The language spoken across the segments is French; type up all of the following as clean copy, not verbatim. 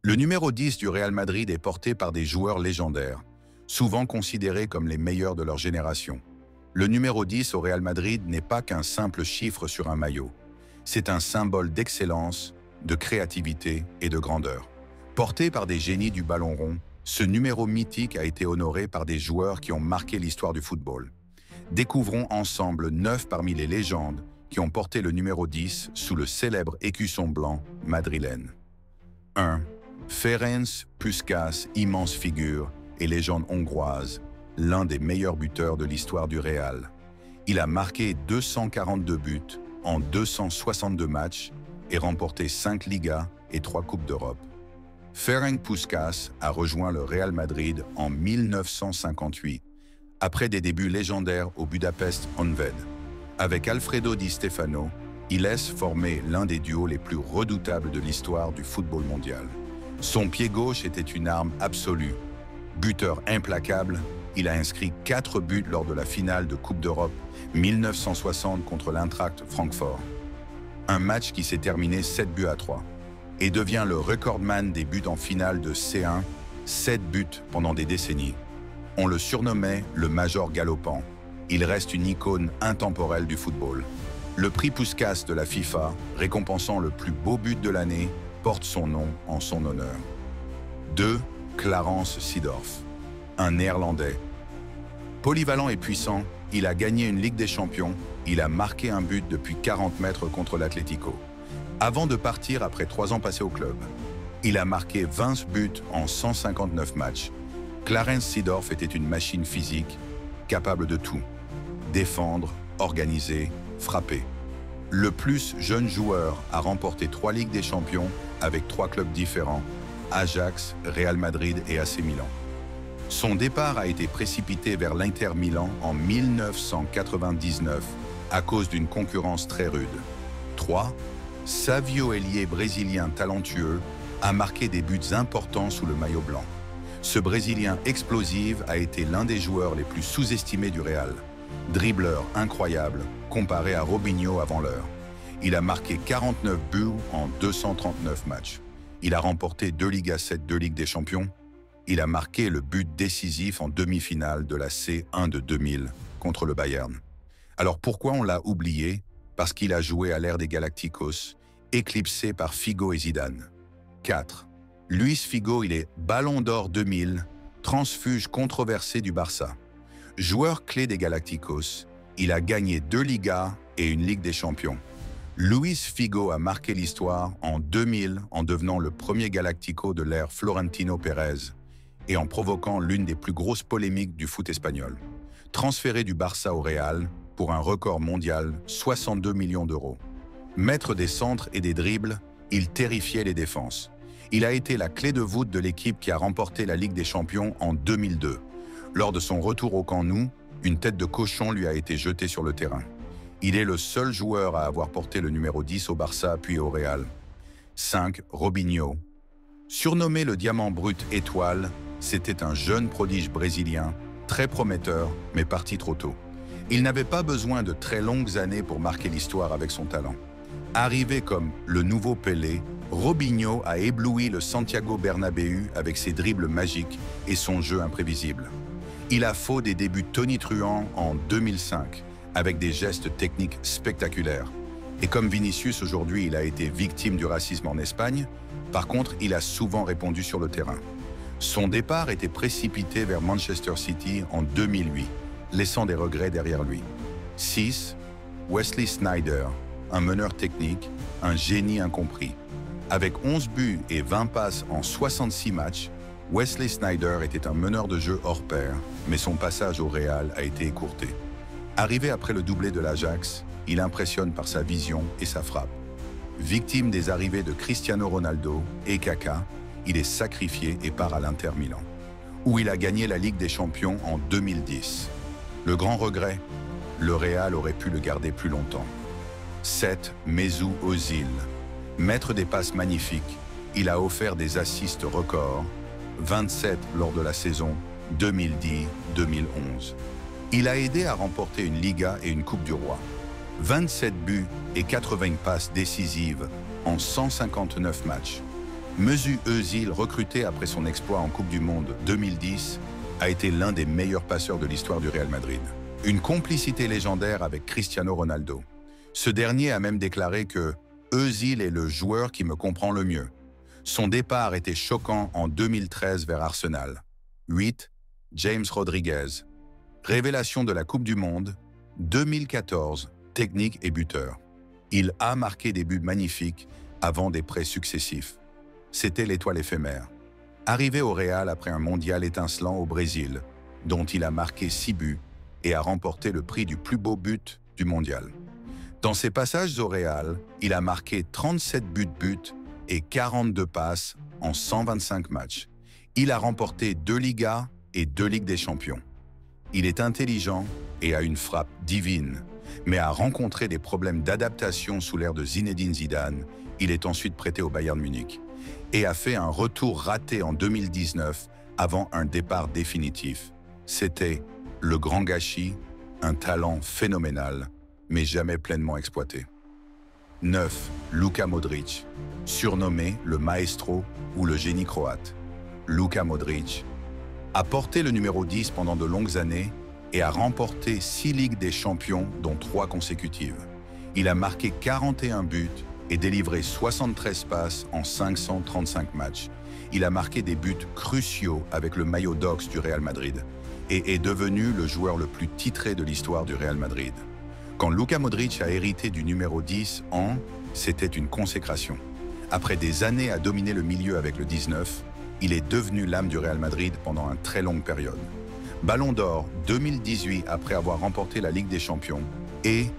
Le numéro 10 du Real Madrid est porté par des joueurs légendaires, souvent considérés comme les meilleurs de leur génération. Le numéro 10 au Real Madrid n'est pas qu'un simple chiffre sur un maillot. C'est un symbole d'excellence, de créativité et de grandeur. Porté par des génies du ballon rond, ce numéro mythique a été honoré par des joueurs qui ont marqué l'histoire du football. Découvrons ensemble 9 parmi les légendes qui ont porté le numéro 10 sous le célèbre écusson blanc madrilène. 1. Ferenc Puskás, immense figure et légende hongroise, l'un des meilleurs buteurs de l'histoire du Real. Il a marqué 242 buts en 262 matchs et remporté 5 Ligas et 3 Coupes d'Europe. Ferenc Puskás a rejoint le Real Madrid en 1958, après des débuts légendaires au Budapest Honvéd. Avec Alfredo Di Stefano, il laisse former l'un des duos les plus redoutables de l'histoire du football mondial. Son pied gauche était une arme absolue. Buteur implacable, il a inscrit 4 buts lors de la finale de Coupe d'Europe 1960 contre l'Eintracht Francfort. Un match qui s'est terminé 7-3 et devient le recordman des buts en finale de C1, 7 buts pendant des décennies. On le surnommait le Major galopant. Il reste une icône intemporelle du football. Le prix Puskás de la FIFA, récompensant le plus beau but de l'année, porte son nom en son honneur. 2. Clarence Seedorf, un Néerlandais. Polyvalent et puissant, il a gagné une Ligue des Champions, il a marqué un but depuis 40 mètres contre l'Atlético. Avant de partir après 3 ans passés au club, il a marqué 20 buts en 159 matchs. Clarence Seedorf était une machine physique, capable de tout. Défendre, organiser, frapper. Le plus jeune joueur à remporter 3 Ligues des Champions avec 3 clubs différents, Ajax, Real Madrid et AC Milan. Son départ a été précipité vers l'Inter Milan en 1999 à cause d'une concurrence très rude. 3. Savio ailier brésilien talentueux a marqué des buts importants sous le maillot blanc. Ce Brésilien explosif a été l'un des joueurs les plus sous-estimés du Real. Dribbleur incroyable, comparé à Robinho avant l'heure. Il a marqué 49 buts en 239 matchs. Il a remporté 2 Ligas 7, 2 Ligues des Champions. Il a marqué le but décisif en demi-finale de la C1 de 2000 contre le Bayern. Alors pourquoi on l'a oublié? Parce qu'il a joué à l'ère des Galacticos, éclipsé par Figo et Zidane. 4. Luis Figo, il est Ballon d'Or 2000, transfuge controversé du Barça. Joueur clé des Galacticos, il a gagné 2 Ligas et une Ligue des Champions. Luis Figo a marqué l'histoire en 2000 en devenant le premier Galactico de l'ère Florentino Pérez et en provoquant l'une des plus grosses polémiques du foot espagnol. Transféré du Barça au Real pour un record mondial, 62 millions d'euros. Maître des centres et des dribbles, il terrifiait les défenses. Il a été la clé de voûte de l'équipe qui a remporté la Ligue des Champions en 2002. Lors de son retour au Camp Nou, une tête de cochon lui a été jetée sur le terrain. Il est le seul joueur à avoir porté le numéro 10 au Barça puis au Real. 5. Robinho. Surnommé le diamant brut étoile, c'était un jeune prodige brésilien, très prometteur, mais parti trop tôt. Il n'avait pas besoin de très longues années pour marquer l'histoire avec son talent. Arrivé comme le nouveau Pelé, Robinho a ébloui le Santiago Bernabéu avec ses dribbles magiques et son jeu imprévisible. Il a faux des débuts tonitruants en 2005, avec des gestes techniques spectaculaires. Et comme Vinicius aujourd'hui, il a été victime du racisme en Espagne, par contre, il a souvent répondu sur le terrain. Son départ était précipité vers Manchester City en 2008, laissant des regrets derrière lui. 6. Wesley Sneijder, un meneur technique, un génie incompris. Avec 11 buts et 20 passes en 66 matchs, Wesley Sneijder était un meneur de jeu hors pair, mais son passage au Real a été écourté. Arrivé après le doublé de l'Ajax, il impressionne par sa vision et sa frappe. Victime des arrivées de Cristiano Ronaldo et Kaka, il est sacrifié et part à l'Inter Milan, où il a gagné la Ligue des Champions en 2010. Le grand regret, le Real aurait pu le garder plus longtemps. 7. Mesut Özil. Maître des passes magnifiques, il a offert des assists records, 27 lors de la saison 2010-2011. Il a aidé à remporter une Liga et une Coupe du Roi. 27 buts et 80 passes décisives en 159 matchs. Mesut Özil, recruté après son exploit en Coupe du Monde 2010, a été l'un des meilleurs passeurs de l'histoire du Real Madrid. Une complicité légendaire avec Cristiano Ronaldo. Ce dernier a même déclaré que « Özil est le joueur qui me comprend le mieux ». Son départ était choquant en 2013 vers Arsenal. 8. James Rodriguez. Révélation de la Coupe du Monde, 2014, technique et buteur. Il a marqué des buts magnifiques avant des prêts successifs. C'était l'étoile éphémère. Arrivé au Real après un mondial étincelant au Brésil, dont il a marqué 6 buts et a remporté le prix du plus beau but du mondial. Dans ses passages au Real, il a marqué 37 buts et 42 passes en 125 matchs. Il a remporté 2 Ligas et 2 Ligues des Champions. Il est intelligent et a une frappe divine, mais a rencontré des problèmes d'adaptation sous l'ère de Zinedine Zidane. Il est ensuite prêté au Bayern Munich et a fait un retour raté en 2019 avant un départ définitif. C'était le grand gâchis, un talent phénoménal, mais jamais pleinement exploité. 9. Luka Modric, surnommé le maestro ou le génie croate. Luka Modric a porté le numéro 10 pendant de longues années et a remporté 6 Ligues des Champions, dont 3 consécutives. Il a marqué 41 buts et délivré 73 passes en 535 matchs. Il a marqué des buts cruciaux avec le maillot d'Ox du Real Madrid et est devenu le joueur le plus titré de l'histoire du Real Madrid. Quand Luka Modric a hérité du numéro 10 c'était une consécration. Après des années à dominer le milieu avec le 19, il est devenu l'âme du Real Madrid pendant une très longue période. Ballon d'Or 2018 après avoir remporté la Ligue des Champions et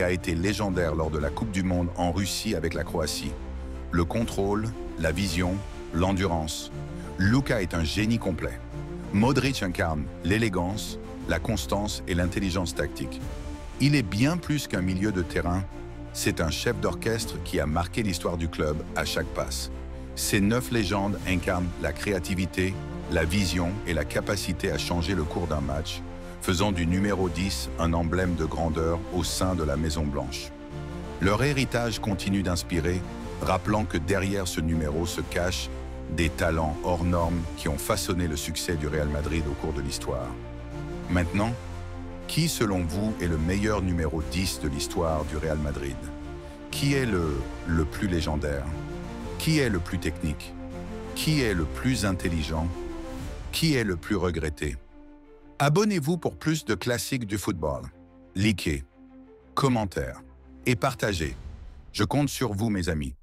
a été légendaire lors de la Coupe du Monde en Russie avec la Croatie. Le contrôle, la vision, l'endurance. Luka est un génie complet. Modric incarne l'élégance, la constance et l'intelligence tactique. Il est bien plus qu'un milieu de terrain, c'est un chef d'orchestre qui a marqué l'histoire du club à chaque passe. Ces 9 légendes incarnent la créativité, la vision et la capacité à changer le cours d'un match, faisant du numéro 10 un emblème de grandeur au sein de la Maison Blanche. Leur héritage continue d'inspirer, rappelant que derrière ce numéro se cachent des talents hors normes qui ont façonné le succès du Real Madrid au cours de l'histoire. Maintenant, qui selon vous est le meilleur numéro 10 de l'histoire du Real Madrid? Qui est le plus légendaire? Qui est le plus technique? Qui est le plus intelligent? Qui est le plus regretté? Abonnez-vous pour plus de classiques du football. Likez, commentez et partagez. Je compte sur vous, mes amis.